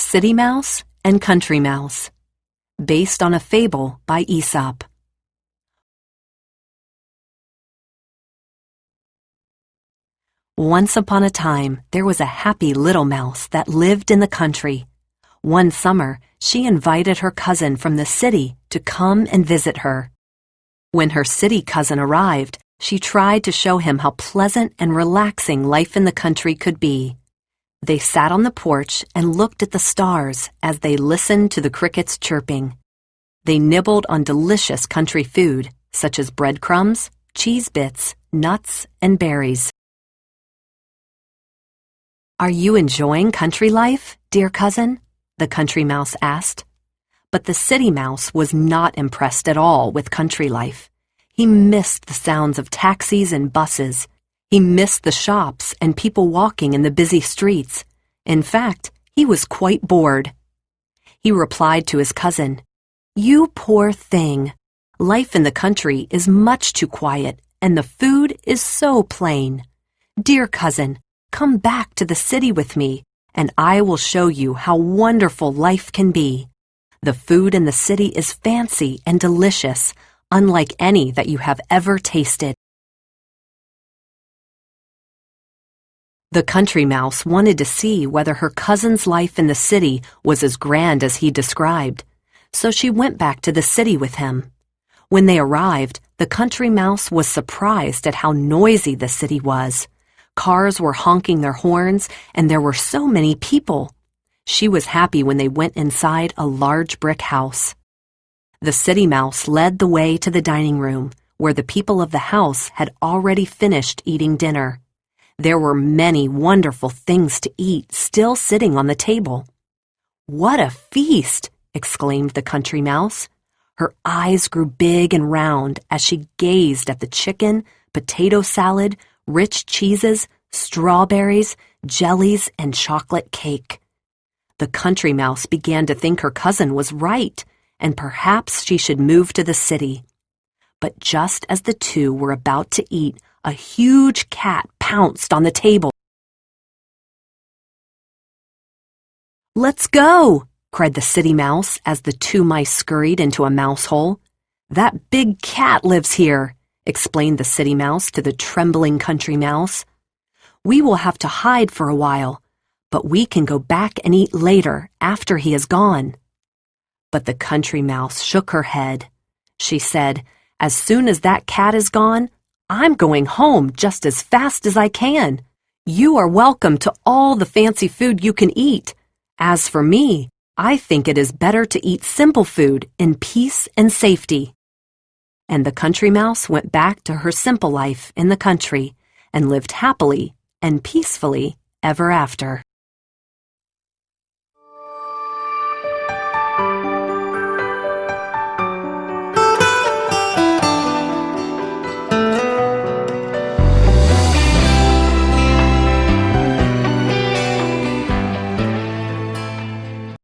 City Mouse and Country Mouse, based on a fable by Aesop. Once upon a time, there was a happy little mouse that lived in the country. One summer, she invited her cousin from the city to come and visit her. When her city cousin arrived, she tried to show him how pleasant and relaxing life in the country could be. They sat on the porch and looked at the stars as they listened to the crickets chirping. They nibbled on delicious country food, such as breadcrumbs, cheese bits, nuts, and berries. "Are you enjoying country life, dear cousin?" the country mouse asked. But the city mouse was not impressed at all with country life. He missed the sounds of taxis and buses. He missed the shops and people walking in the busy streets. In fact, he was quite bored. He replied to his cousin, "You poor thing. Life in the country is much too quiet, and the food is so plain. Dear cousin, come back to the city with me, and I will show you how wonderful life can be. The food in the city is fancy and delicious, unlike any that you have ever tasted." The country mouse wanted to see whether her cousin's life in the city was as grand as he described, so she went back to the city with him. When they arrived, the country mouse was surprised at how noisy the city was. Cars were honking their horns, and there were so many people. She was happy when they went inside a large brick house. The city mouse led the way to the dining room, where the people of the house had already finished eating dinner. There were many wonderful things to eat still sitting on the table. "What a feast!" exclaimed the country mouse. Her eyes grew big and round as she gazed at the chicken, potato salad, rich cheeses, strawberries, jellies, and chocolate cake. The country mouse began to think her cousin was right, and perhaps she should move to the city. But just as the two were about to eat, a huge cat pounced on the table. "Let's go!" cried the city mouse as the two mice scurried into a mouse hole. "That big cat lives here," explained the city mouse to the trembling country mouse. "We will have to hide for a while, but we can go back and eat later after he is gone." But the country mouse shook her head. She said, "As soon as that cat is gone, I'm going home just as fast as I can. You are welcome to all the fancy food you can eat. As for me, I think it is better to eat simple food in peace and safety." And the country mouse went back to her simple life in the country and lived happily and peacefully ever after.